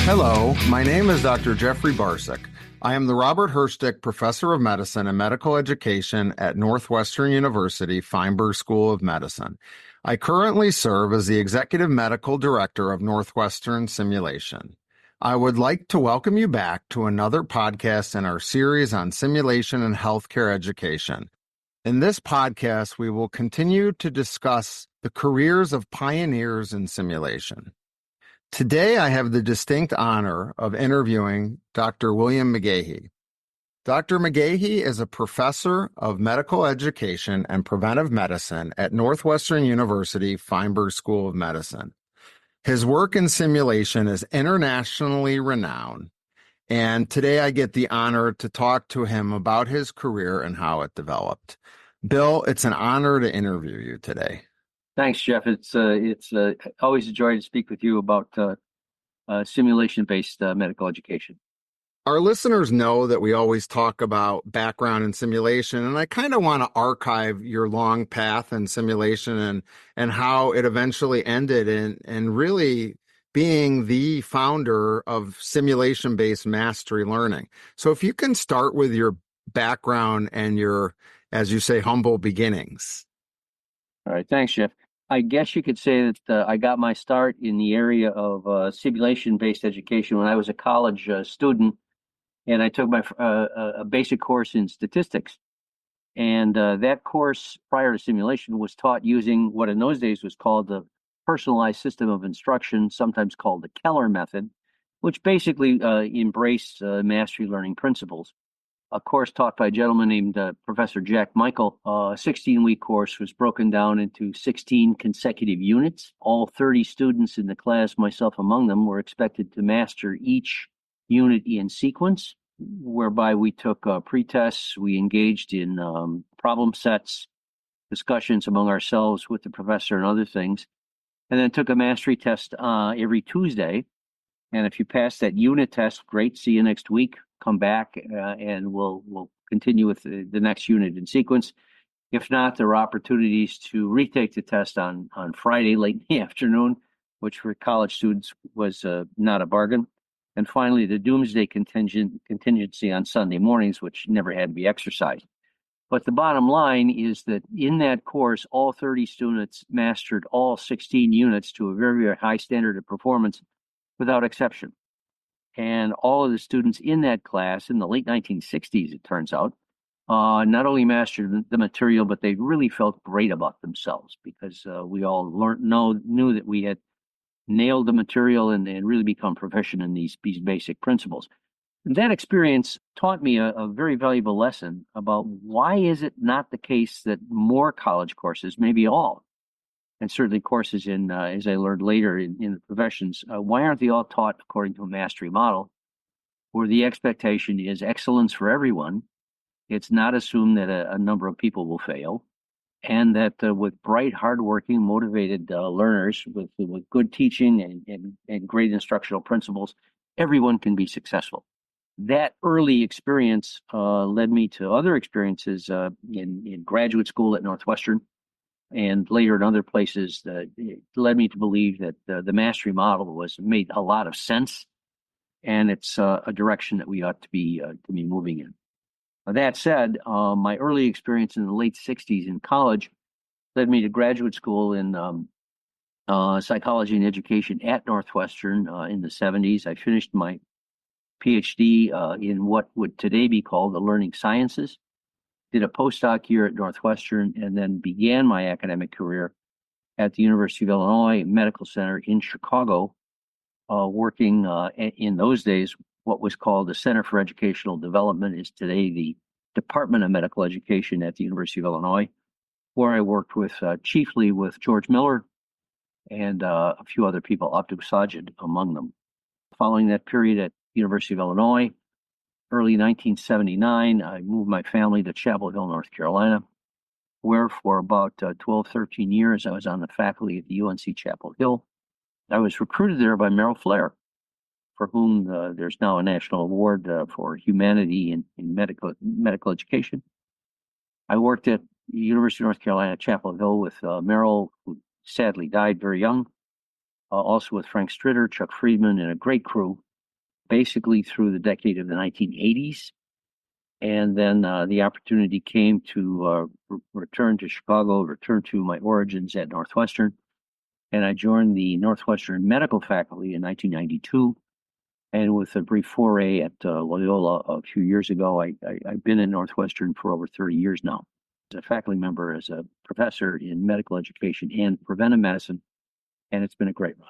Hello, my name is Dr. Jeffrey Barsuk. I am the Robert Herstick Professor of Medicine and Medical Education at Northwestern University Feinberg School of Medicine. I currently serve as the Executive Medical Director of Northwestern Simulation. I would like to welcome you back to another podcast in our series on simulation and healthcare education. In this podcast, we will continue to discuss the careers of pioneers in simulation. Today, I have the distinct honor of interviewing Dr. William McGaghie. Dr. McGaghie is a professor of medical education and preventive medicine at Northwestern University Feinberg School of Medicine. His work in simulation is internationally renowned, and today I get the honor to talk to him about his career and how it developed. Bill, it's an honor to interview you today. Thanks, Jeff. It's always a joy to speak with you about simulation-based medical education. Our listeners know that we always talk about background in simulation, and I kind of want to archive your long path in simulation and how it eventually ended in really being the founder of simulation-based mastery learning. So if you can start with your background and your, as you say, humble beginnings. All right, thanks, Jeff. I guess you could say that I got my start in the area of simulation-based education when I was a college student, and I took my a basic course in statistics. And that course, prior to simulation, was taught using what in those days was called the personalized system of instruction, sometimes called the Keller method, which basically embraced mastery learning principles. A course taught by a gentleman named Professor Jack Michael. A 16-week course was broken down into 16 consecutive units. All 30 students in the class, myself among them, were expected to master each unit in sequence, whereby we took pre-tests, we engaged in problem sets, discussions among ourselves with the professor and other things, and then took a mastery test every Tuesday. And if you pass that unit test, great, see you next week. Come back and we'll continue with the next unit in sequence. If not, there are opportunities to retake the test on Friday late in the afternoon, which for college students was not a bargain. And finally, the doomsday contingency on Sunday mornings, which never had to be exercised. But the bottom line is that in that course, all 30 students mastered all 16 units to a very, very high standard of performance without exception. And all of the students in that class in the late 1960s, it turns out, not only mastered the material, but they really felt great about themselves because we all knew that we had nailed the material and really become proficient in these basic principles. And that experience taught me a very valuable lesson about why is it not the case that more college courses, maybe all, and certainly courses in, as I learned later in the professions, why aren't they all taught according to a mastery model where the expectation is excellence for everyone? It's not assumed that a number of people will fail, and that with bright, hardworking, motivated learners with good teaching and great instructional principles, everyone can be successful. That early experience led me to other experiences in graduate school at Northwestern, and later in other places. It led me to believe that the mastery model made a lot of sense, and it's a direction that we ought to be moving in. That said, my early experience in the late 60s in college led me to graduate school in psychology and education at Northwestern in the 70s. I finished my PhD in what would today be called the learning sciences. Did a postdoc year at Northwestern, and then began my academic career at the University of Illinois Medical Center in Chicago, working in those days what was called the Center for Educational Development, is today the Department of Medical Education at the University of Illinois, where I worked with chiefly with George Miller and a few other people, Abdul Sajid among them. Following that period at University of Illinois, early 1979, I moved my family to Chapel Hill, North Carolina, where for about 12, 13 years, I was on the faculty at the UNC Chapel Hill. I was recruited there by Merrill Flair, for whom there's now a national award for humanity in medical education. I worked at the University of North Carolina, Chapel Hill with Merrill, who sadly died very young, also with Frank Stritter, Chuck Friedman, and a great crew. basically through the decade of the 1980s. And then the opportunity came to return to Chicago, return to my origins at Northwestern. And I joined the Northwestern medical faculty in 1992. And with a brief foray at Loyola a few years ago, I've been in Northwestern for over 30 years now. As a faculty member, as a professor in medical education and preventive medicine, and it's been a great run.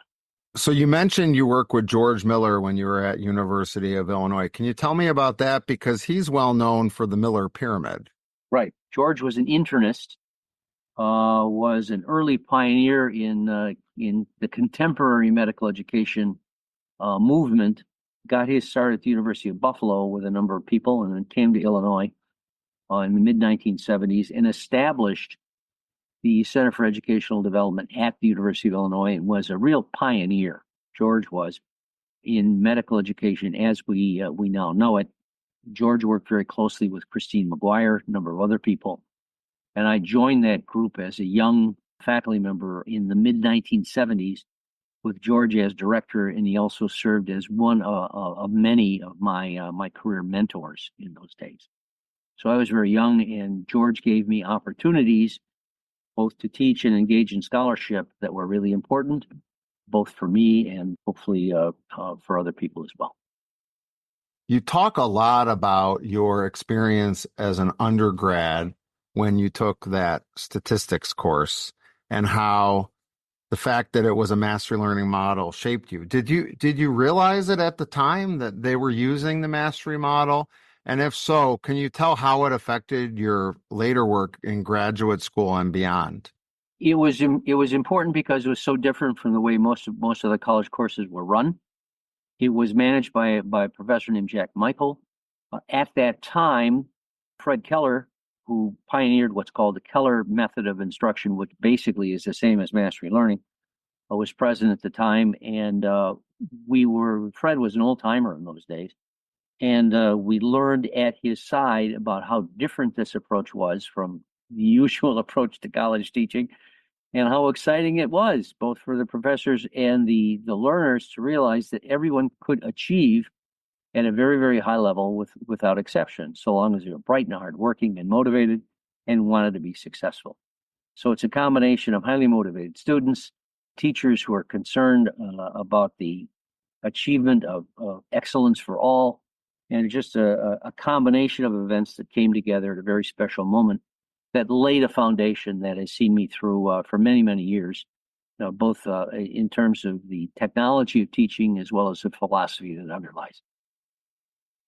So you mentioned you work with George Miller when you were at University of Illinois. Can you tell me about that? Because he's well known for the Miller Pyramid. Right. George was an internist, was an early pioneer in the contemporary medical education movement. Got his start at the University of Buffalo with a number of people, and then came to Illinois in the mid-1970s and established the Center for Educational Development at the University of Illinois, and was a real pioneer. George was in medical education as we now know it. George worked very closely with Christine McGuire, a number of other people, and I joined that group as a young faculty member in the mid-1970s with George as director, and he also served as one of many of my career mentors in those days. So I was very young, and George gave me opportunities both to teach and engage in scholarship that were really important, both for me and hopefully for other people as well. You talk a lot about your experience as an undergrad when you took that statistics course and how the fact that it was a mastery learning model shaped you. Did you realize it at the time that they were using the mastery model? And if so, can you tell how it affected your later work in graduate school and beyond? It was important because it was so different from the way most of the college courses were run. It was managed by a professor named Jack Michael. At that time, Fred Keller, who pioneered what's called the Keller method of instruction, which basically is the same as mastery learning, was president at the time. And Fred was an old timer in those days. And we learned at his side about how different this approach was from the usual approach to college teaching, and how exciting it was, both for the professors and the learners, to realize that everyone could achieve at a very, very high level without exception, so long as they were bright and hardworking and motivated and wanted to be successful. So it's a combination of highly motivated students, teachers who are concerned about the achievement of excellence for all, and just a combination of events that came together at a very special moment that laid a foundation that has seen me through for many, many years, both in terms of the technology of teaching as well as the philosophy that underlies.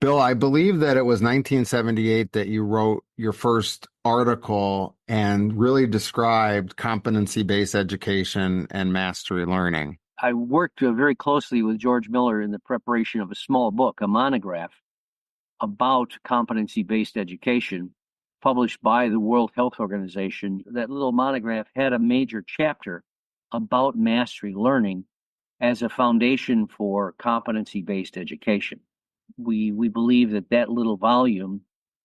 Bill, I believe that it was 1978 that you wrote your first article and really described competency-based education and mastery learning. I worked very closely with George Miller in the preparation of a small book, a monograph, about competency-based education, published by the World Health Organization. That little monograph had a major chapter about mastery learning as a foundation for competency-based education. We believe that little volume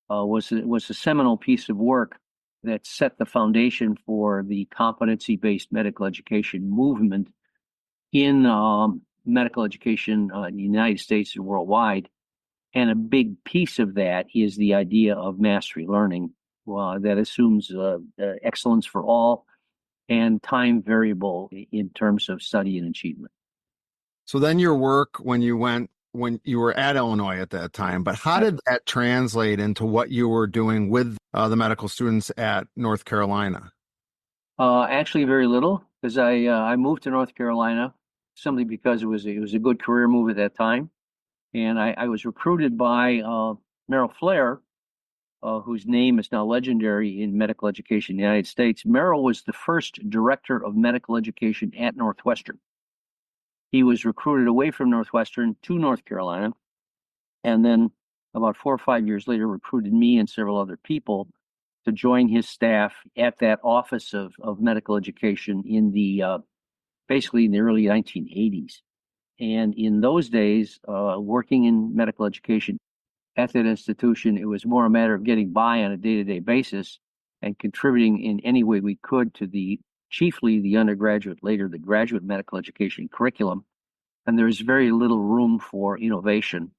was a seminal piece of work that set the foundation for the competency-based medical education movement in medical education in the United States and worldwide. And a big piece of that is the idea of mastery learning that assumes excellence for all and time variable in terms of study and achievement. So then your work when you were at Illinois at that time, but how did that translate into what you were doing with the medical students at North Carolina? Actually, very little, because I moved to North Carolina simply because it was a good career move at that time. And I was recruited by Merrill Flair, whose name is now legendary in medical education in the United States. Merrill was the first director of medical education at Northwestern. He was recruited away from Northwestern to North Carolina, and then about 4 or 5 years later recruited me and several other people to join his staff at that office of medical education in basically in the early 1980s. And in those days, working in medical education at that institution, it was more a matter of getting by on a day-to-day basis and contributing in any way we could to chiefly the undergraduate, later the graduate medical education curriculum, and there's very little room for innovation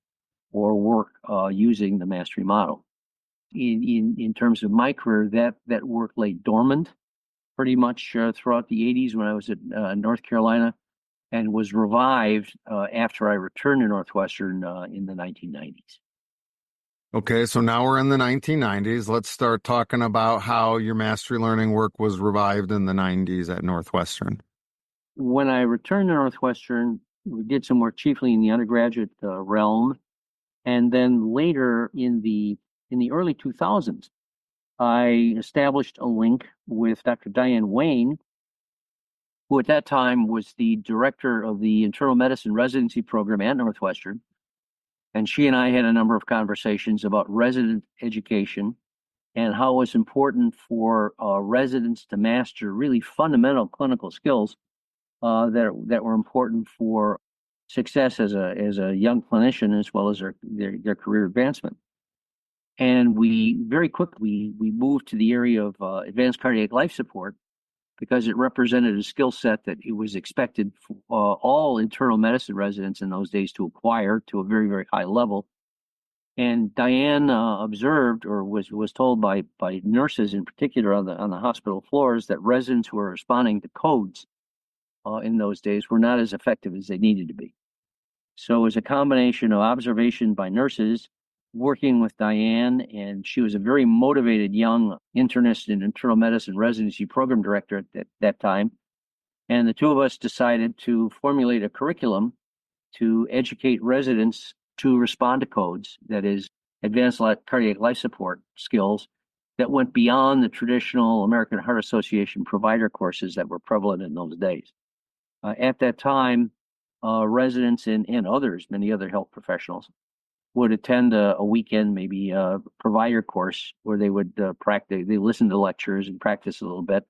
or work using the mastery model. In terms of my career, that work lay dormant pretty much throughout the 80s when I was at North Carolina, and was revived after I returned to Northwestern in the 1990s. Okay, so now we're in the 1990s. Let's start talking about how your mastery learning work was revived in the 90s at Northwestern. When I returned to Northwestern, we did some work chiefly in the undergraduate realm, and then later in the early 2000s, I established a link with Dr. Diane Wayne, who at that time was the director of the internal medicine residency program at Northwestern. And she and I had a number of conversations about resident education and how it was important for residents to master really fundamental clinical skills that were important for success as a young clinician, as well as their career advancement. And we very quickly we moved to the area of advanced cardiac life support, because it represented a skill set that it was expected for all internal medicine residents in those days to acquire to a very, very high level. And Diane observed, or was told by nurses in particular on the hospital floors, that residents who were responding to codes in those days were not as effective as they needed to be. So it was a combination of observation by nurses, working with Diane, and she was a very motivated young internist and internal medicine residency program director at that time. And the two of us decided to formulate a curriculum to educate residents to respond to codes, that is, advanced cardiac life support skills that went beyond the traditional American Heart Association provider courses that were prevalent in those days. At that time, residents and others, many other health professionals, would attend a weekend, maybe a provider course where they would practice, they listen to lectures and practice a little bit.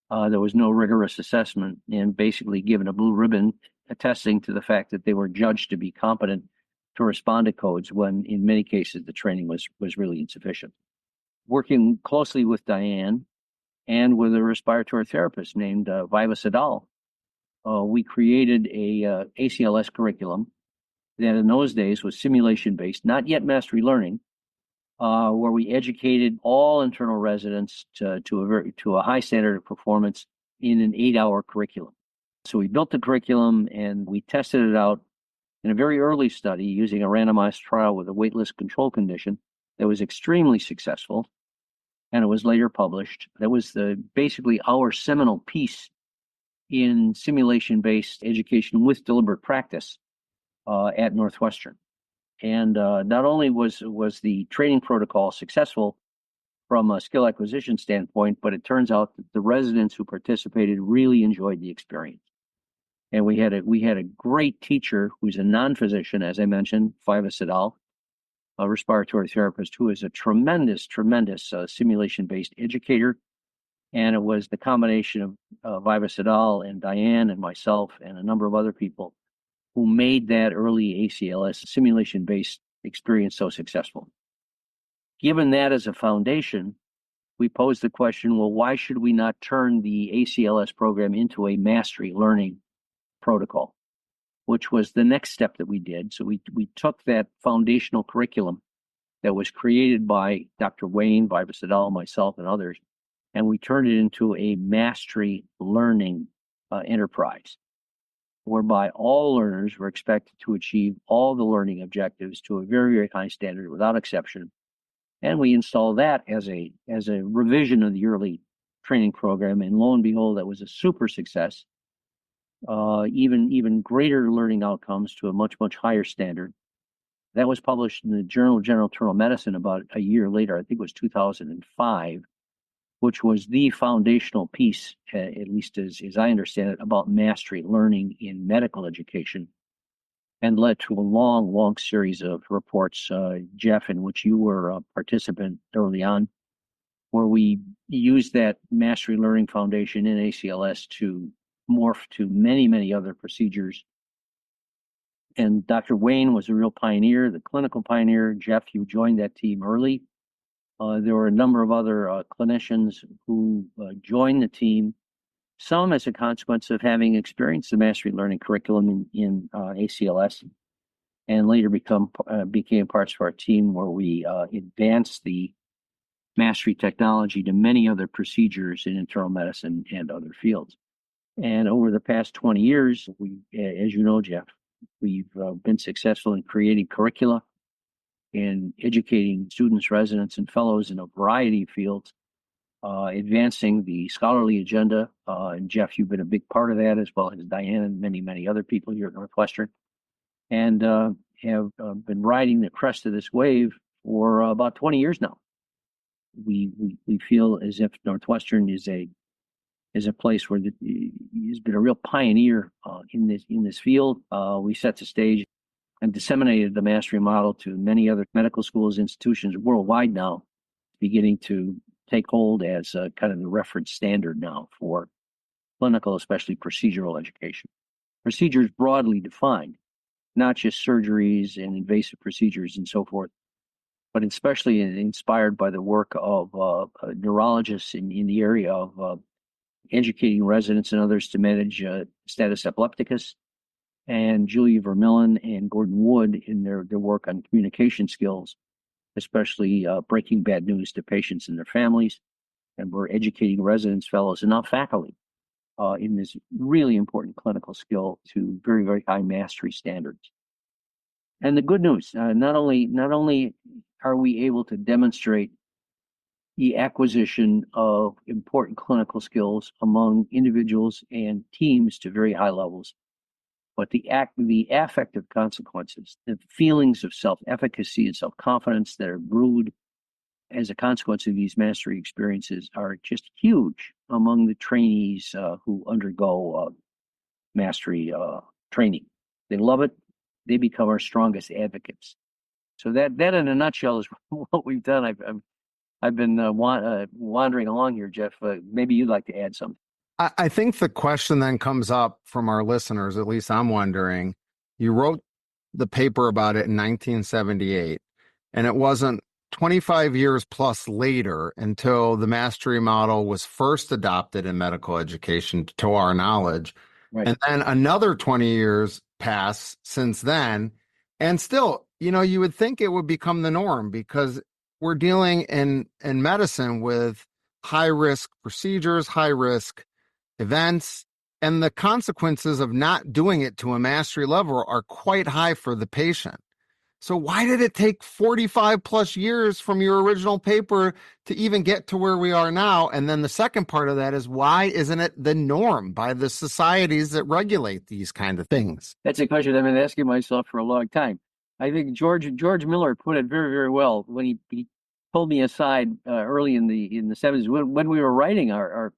There was no rigorous assessment, and basically given a blue ribbon attesting to the fact that they were judged to be competent to respond to codes, when in many cases the training was really insufficient. Working closely with Diane and with a respiratory therapist named Viva Sadal, we created a ACLS curriculum that in those days was simulation-based, not yet mastery learning, where we educated all internal residents to a high standard of performance in an 8-hour curriculum. So we built the curriculum and we tested it out in a very early study using a randomized trial with a waitlist control condition that was extremely successful, and it was later published. That was basically our seminal piece in simulation-based education with deliberate practice at Northwestern. And not only was the training protocol successful from a skill acquisition standpoint, but it turns out that the residents who participated really enjoyed the experience. And we had a great teacher who's a non-physician, as I mentioned, Viva Sadal, a respiratory therapist who is a tremendous simulation-based educator. And it was the combination of Viva Sadal and Diane and myself and a number of other people who made that early ACLS simulation-based experience so successful. Given that as a foundation, we posed the question, well, why should we not turn the ACLS program into a mastery learning protocol, which was the next step that we did. So we took that foundational curriculum that was created by Dr. Wayne, Viva Sadal, myself, and others, and we turned it into a mastery learning enterprise, whereby all learners were expected to achieve all the learning objectives to a very, very high standard without exception. And we installed that as a revision of the early training program, and lo and behold, that was a super success. Even greater learning outcomes to a much, much higher standard. That was published in the Journal of General Internal Medicine about a year later. I think it was 2005, which was the foundational piece, at least as I understand it, about mastery learning in medical education, and led to a long series of reports, Jeff, in which you were a participant early on, where we used that mastery learning foundation in ACLS to morph to many other procedures. And Dr. Wayne was a real pioneer, the clinical pioneer. Jeff, you joined that team early. There were a number of other clinicians who joined the team some as a consequence of having experienced the mastery learning curriculum in ACLS, and later became parts of our team where we advanced the mastery technology to many other procedures in internal medicine and other fields. And over the past 20 years, as you know, Jeff, we've been successful in creating curricula and educating students, residents, and fellows in a variety of fields, advancing the scholarly agenda. And Jeff, you've been a big part of that, as well as Diane and many, many other people here at Northwestern, and have been riding the crest of this wave for about 20 years now. We feel as if Northwestern is a place where has been a real pioneer in this field. We set the stage and disseminated the mastery model to many other medical schools, institutions worldwide now, beginning to take hold as kind of the reference standard now for clinical, especially procedural education. Procedures broadly defined, not just surgeries and invasive procedures and so forth, but especially inspired by the work of neurologists in the area of educating residents and others to manage status epilepticus, and Julia Vermillion and Gordon Wood in their work on communication skills, especially breaking bad news to patients and their families. And we're educating residents, fellows, and now faculty in this really important clinical skill to very, very high mastery standards. And the good news, not only are we able to demonstrate the acquisition of important clinical skills among individuals and teams to very high levels, but the affective consequences, the feelings of self-efficacy and self-confidence that are brewed as a consequence of these mastery experiences are just huge among the trainees who undergo mastery training. They love it. They become our strongest advocates. So that in a nutshell is what we've done. I've been wandering along here, Jeff. Maybe you'd like to add something. I think the question then comes up from our listeners, at least I'm wondering, you wrote the paper about it in 1978, and it wasn't 25 years plus later until the mastery model was first adopted in medical education, to our knowledge. Right. And then another 20 years pass since then. And still, you would think it would become the norm, because we're dealing in medicine with high-risk procedures, high-risk events, and the consequences of not doing it to a mastery level are quite high for the patient. So why did it take 45 plus years from your original paper to even get to where we are now? And then the second part of that is, why isn't it the norm by the societies that regulate these kind of things? That's a question I've been asking myself for a long time. I think George Miller put it very, very well when he pulled me aside early in the 70s when we were writing our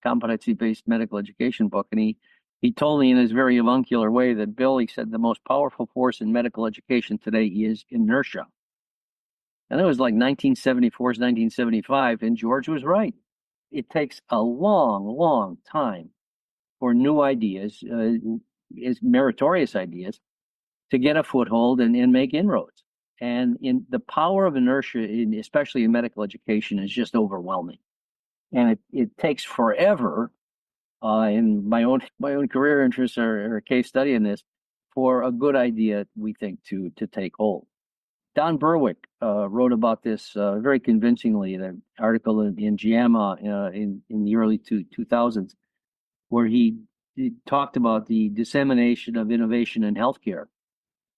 competency-based medical education book, and he told me in his very avuncular way that, Bill, he said, the most powerful force in medical education today is inertia. And that was like 1974, 1975, and George was right. It takes a long, long time for new ideas, meritorious ideas, to get a foothold and make inroads. And in the power of inertia, especially in medical education, is just overwhelming. And it takes forever. In my own career interests are a case study in this, for a good idea, we think, to take hold. Don Berwick wrote about this very convincingly in an article in JAMA in the early 2000s, where he talked about the dissemination of innovation in healthcare,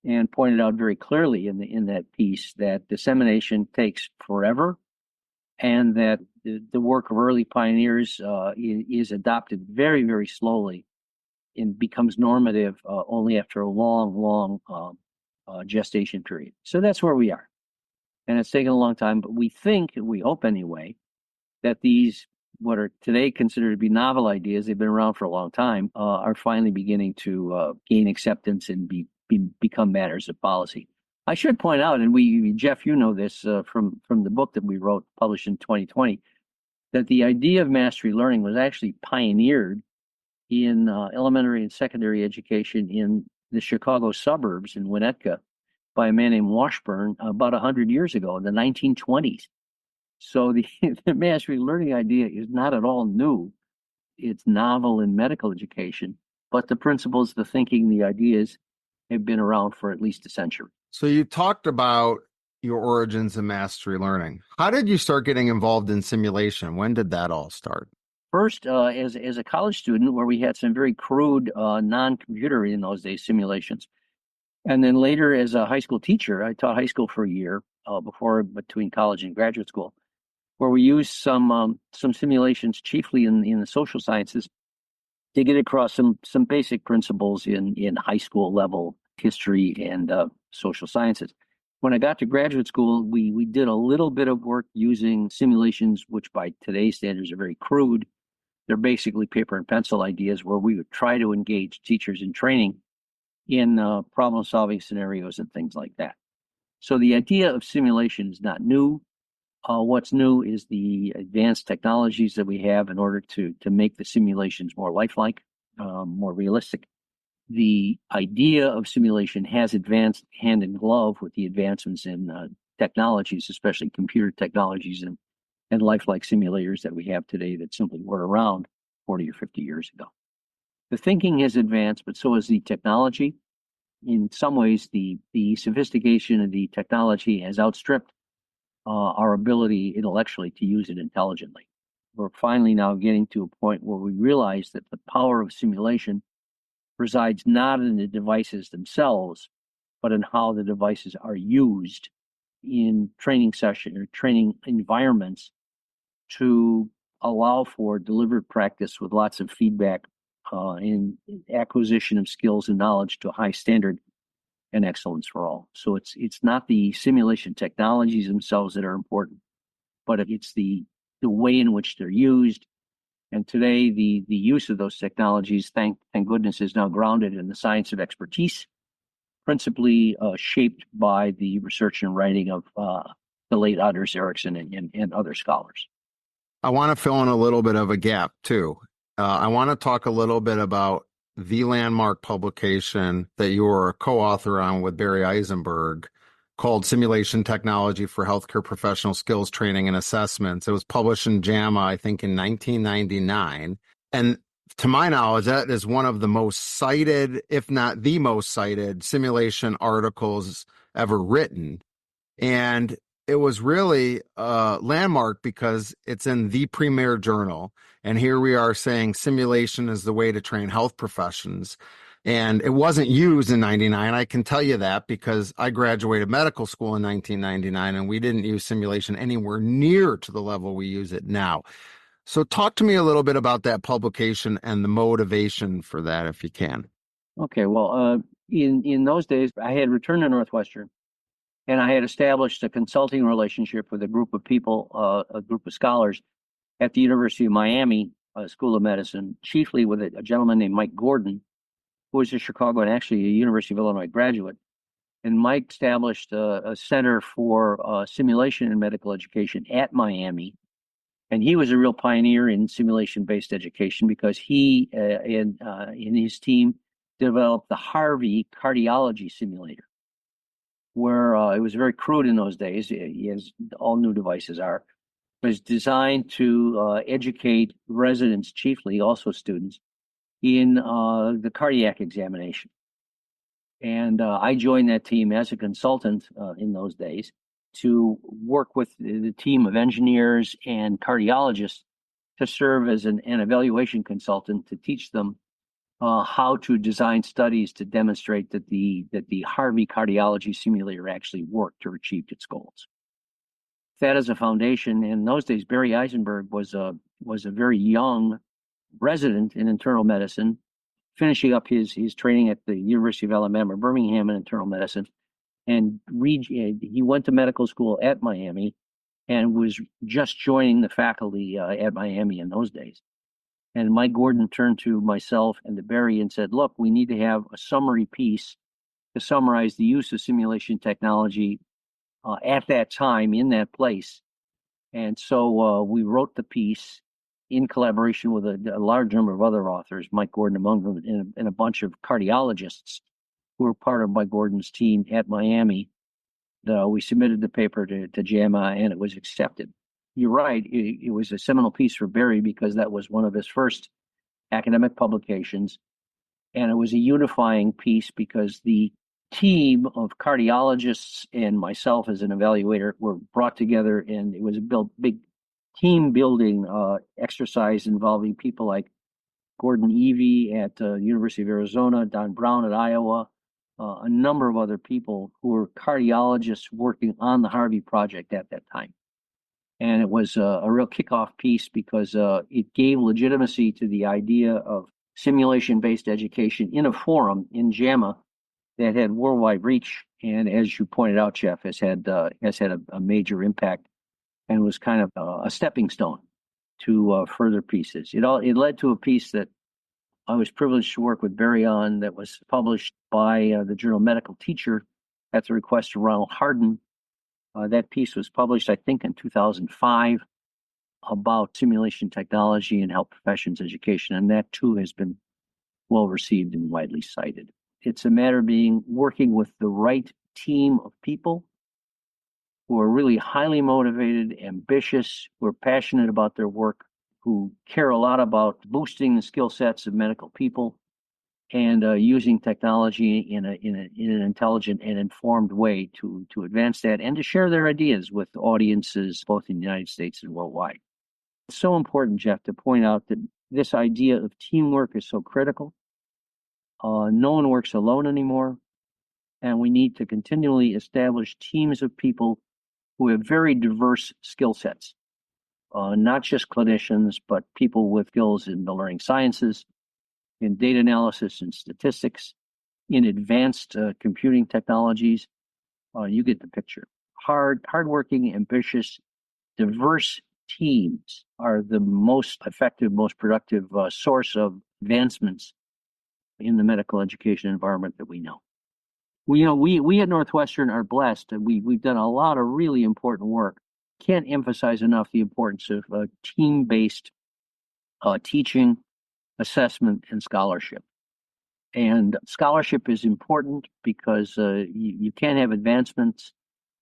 and pointed out very clearly in that piece that dissemination takes forever, and that the work of early pioneers is adopted very, very slowly and becomes normative only after a long, long gestation period. So that's where we are. And it's taken a long time, but we hope anyway, that these, what are today considered to be novel ideas, they've been around for a long time, are finally beginning to gain acceptance and become matters of policy. I should point out, and Jeff, you know this from the book that we wrote, published in 2020, that the idea of mastery learning was actually pioneered in elementary and secondary education in the Chicago suburbs in Winnetka by a man named Washburn about 100 years ago in the 1920s. So the mastery learning idea is not at all new. it's novel in medical education, but the principles, the thinking, the ideas have been around for at least a century. So you talked about your origins in mastery learning. How did you start getting involved in simulation? When did that all start? First, as a college student, where we had some very crude, non-computer in those days simulations, and then later as a high school teacher, I taught high school for a year between college and graduate school, where we used some simulations, chiefly in the social sciences, to get across some basic principles in high school level history and social sciences. When I got to graduate school, we did a little bit of work using simulations, which by today's standards are very crude. They're basically paper and pencil ideas where we would try to engage teachers in training in problem solving scenarios and things like that. So the idea of simulation is not new. What's new is the advanced technologies that we have in order to make the simulations more lifelike, more realistic. The idea of simulation has advanced hand in glove with the advancements in technologies, especially computer technologies and lifelike simulators that we have today that simply were around 40 or 50 years ago. The thinking has advanced, but so has the technology. In some ways, the sophistication of the technology has outstripped our ability intellectually to use it intelligently. We're finally now getting to a point where we realize that the power of simulation resides not in the devices themselves, but in how the devices are used in training session or training environments to allow for delivered practice with lots of feedback in acquisition of skills and knowledge to a high standard and excellence for all. So it's not the simulation technologies themselves that are important, but it's the way in which they're used. And today, the use of those technologies, thank goodness, is now grounded in the science of expertise, principally shaped by the research and writing of the late Anders Ericsson and other scholars. I want to fill in a little bit of a gap too. I want to talk a little bit about the landmark publication that you were a co-author on with Barry Eisenberg called Simulation Technology for Healthcare Professional Skills Training and Assessments. It was published in JAMA, I think, in 1999. And to my knowledge, that is one of the most cited, if not the most cited, simulation articles ever written. And it was really a landmark because it's in the premier journal. And here we are saying simulation is the way to train health professions. And it wasn't used in 99. I can tell you that because I graduated medical school in 1999 and we didn't use simulation anywhere near to the level we use it now. So talk to me a little bit about that publication and the motivation for that, if you can. Okay, well, in those days, I had returned to Northwestern, and I had established a consulting relationship with a group of people, a group of scholars at the University of Miami School of Medicine, chiefly with a gentleman named Mike Gordon, who was a Chicago and actually a University of Illinois graduate. And Mike established a center for simulation in medical education at Miami. And he was a real pioneer in simulation-based education because he and his team developed the Harvey cardiology simulator, where it was very crude in those days, as all new devices are. It was designed to educate residents, chiefly also students, in the cardiac examination. And I joined that team as a consultant in those days to work with the team of engineers and cardiologists to serve as an evaluation consultant to teach them how to design studies to demonstrate that the Harvey cardiology simulator actually worked or achieved its goals. That as a foundation, in those days, Barry Eisenberg was a very young resident in internal medicine, finishing up his training at the University of Alabama, Birmingham in internal medicine, and he went to medical school at Miami and was just joining the faculty at Miami in those days. And Mike Gordon turned to myself and to Barry and said, look, we need to have a summary piece to summarize the use of simulation technology at that time in that place. And so we wrote the piece in collaboration with a large number of other authors, Mike Gordon among them, and a bunch of cardiologists who were part of Mike Gordon's team at Miami. We submitted the paper to JAMA and it was accepted. You're right, it was a seminal piece for Barry because that was one of his first academic publications. And it was a unifying piece because the team of cardiologists and myself as an evaluator were brought together, and it was a big team building exercise involving people like Gordon Evie at University of Arizona, Don Brown at Iowa, a number of other people who were cardiologists working on the Harvey Project at that time. And it was a real kickoff piece because it gave legitimacy to the idea of simulation-based education in a forum in JAMA that had worldwide reach, and as you pointed out, Jeff, has had a major impact, and was kind of a stepping stone to further pieces. It led to a piece that I was privileged to work with Barry on, that was published by the journal Medical Teacher at the request of Ronald Hardin. That piece was published, I think, in 2005, about simulation technology and health professions education, and that too has been well received and widely cited. It's a matter of working with the right team of people who are really highly motivated, ambitious, who are passionate about their work, who care a lot about boosting the skill sets of medical people, and using technology in an intelligent and informed way to advance that, and to share their ideas with audiences both in the United States and worldwide. It's so important, Jeff, to point out that this idea of teamwork is so critical. No one works alone anymore, and we need to continually establish teams of people who have very diverse skill sets, not just clinicians, but people with skills in the learning sciences, in data analysis and statistics, in advanced computing technologies. You get the picture. Hardworking, ambitious, diverse teams are the most effective, most productive source of advancements in the medical education environment that we know. We at Northwestern are blessed, and we've done a lot of really important work. Can't emphasize enough the importance of team-based teaching, assessment, and scholarship. And scholarship is important because you can't have advancements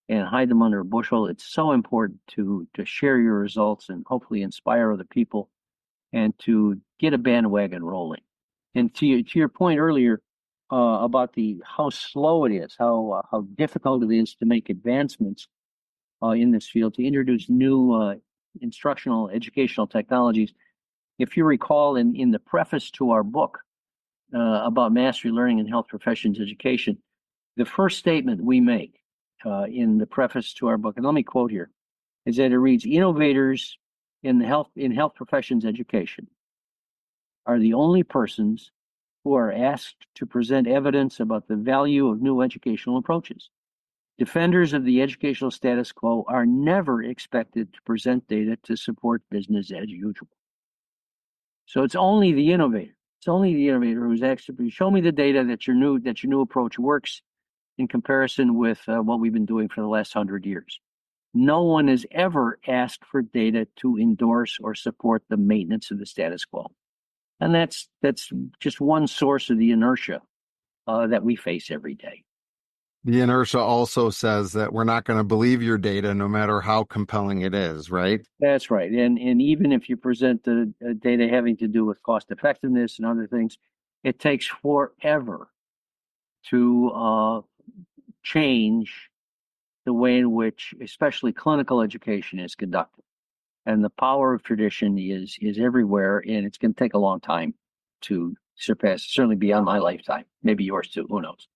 and hide them under a bushel. It's so important to share your results and hopefully inspire other people, and to get a bandwagon rolling. And to your point earlier about how slow it is, how difficult it is to make advancements in this field, to introduce new instructional educational technologies. If you recall, in the preface to our book about mastery learning and health professions education, the first statement we make in the preface to our book, and let me quote here, is that it reads, "Innovators in health professions education are the only persons who are asked to present evidence about the value of new educational approaches. Defenders of the educational status quo are never expected to present data to support business as usual." So it's only the innovator. It's only the innovator who's actually, show me the data that your new approach works in comparison with what we've been doing for the last 100 years. No one is ever asked for data to endorse or support the maintenance of the status quo. And that's just one source of the inertia that we face every day. The inertia also says that we're not going to believe your data no matter how compelling it is, right? That's right. And even if you present the data having to do with cost effectiveness and other things, it takes forever to change the way in which especially clinical education is conducted. And the power of tradition is everywhere, and it's going to take a long time to surpass, certainly beyond my lifetime, maybe yours too, who knows.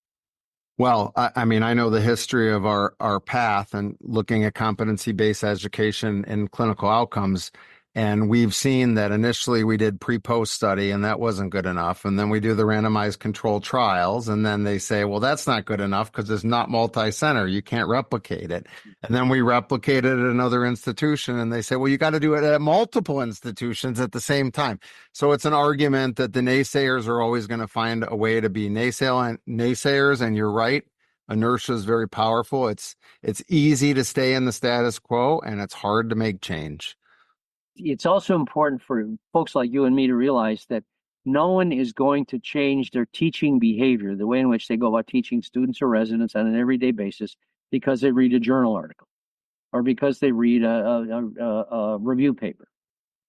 Well, I mean, I know the history of our path and looking at competency-based education and clinical outcomes. And we've seen that initially we did pre-post study, and that wasn't good enough. And then we do the randomized controlled trials, and then they say, well, that's not good enough because it's not multi-center. You can't replicate it. And then we replicate it at another institution, and they say, well, you got to do it at multiple institutions at the same time. So it's an argument that the naysayers are always going to find a way to be naysayers, and you're right. Inertia is very powerful. It's easy to stay in the status quo, and it's hard to make change. It's also important for folks like you and me to realize that no one is going to change their teaching behavior, the way in which they go about teaching students or residents on an everyday basis, because they read a journal article or because they read a review paper.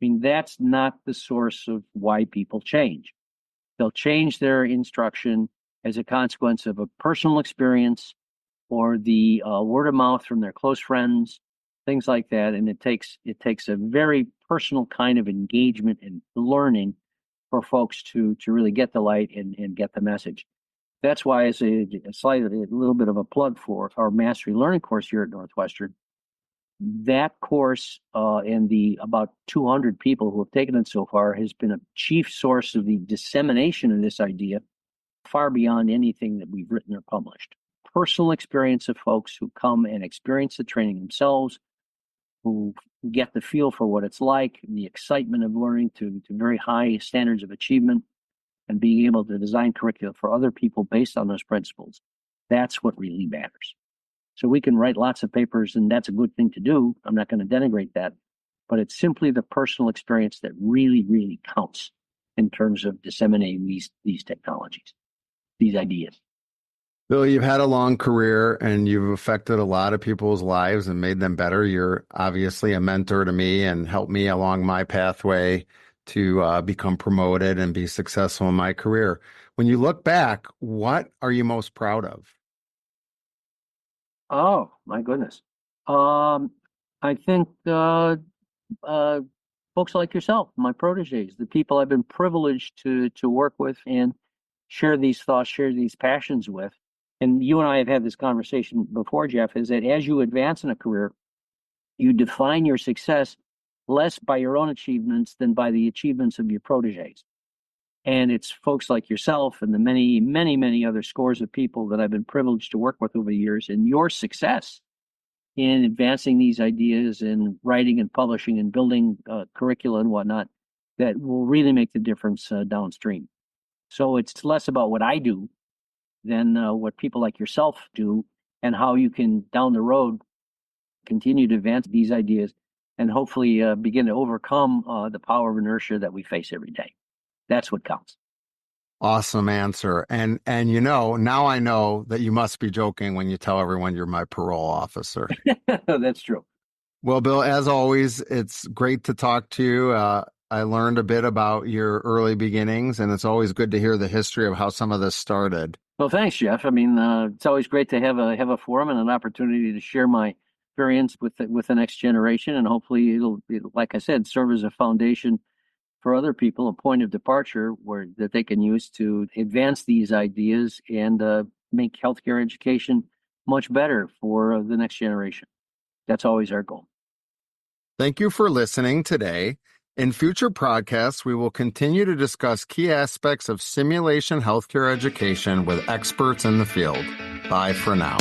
mean, that's not the source of why people change. They'll change their instruction as a consequence of a personal experience or the word of mouth from their close friends, things like that. And it takes a very personal kind of engagement and learning for folks to really get the light and get the message. That's why, as a little bit of a plug for our Mastery Learning course here at Northwestern, that course and the about 200 people who have taken it so far has been a chief source of the dissemination of this idea far beyond anything that we've written or published. Personal experience of folks who come and experience the training themselves, who get the feel for what it's like, the excitement of learning to very high standards of achievement, and being able to design curricula for other people based on those principles. That's what really matters. So we can write lots of papers, and that's a good thing to do. I'm not going to denigrate that. But it's simply the personal experience that really, really counts in terms of disseminating these technologies, these ideas. Bill, you've had a long career and you've affected a lot of people's lives and made them better. You're obviously a mentor to me and helped me along my pathway to become promoted and be successful in my career. When you look back, what are you most proud of? Oh, my goodness. I think folks like yourself, my proteges, the people I've been privileged to work with and share these thoughts, share these passions with. And you and I have had this conversation before, Jeff, is that as you advance in a career, you define your success less by your own achievements than by the achievements of your proteges. And it's folks like yourself and the many, many, many other scores of people that I've been privileged to work with over the years, and your success in advancing these ideas and writing and publishing and building curricula and whatnot that will really make the difference downstream. So it's less about what I do than what people like yourself do, and how you can, down the road, continue to advance these ideas and hopefully begin to overcome the power of inertia that we face every day. That's what counts. Awesome answer. And now I know that you must be joking when you tell everyone you're my parole officer. That's true. Well, Bill, as always, it's great to talk to you. I learned a bit about your early beginnings, and it's always good to hear the history of how some of this started. Well, thanks, Jeff. I mean, it's always great to have a forum and an opportunity to share my experience with the next generation, and hopefully it'll, like I said, serve as a foundation for other people, a point of departure that they can use to advance these ideas and make healthcare education much better for the next generation. That's always our goal. Thank you for listening today. In future podcasts, we will continue to discuss key aspects of simulation healthcare education with experts in the field. Bye for now.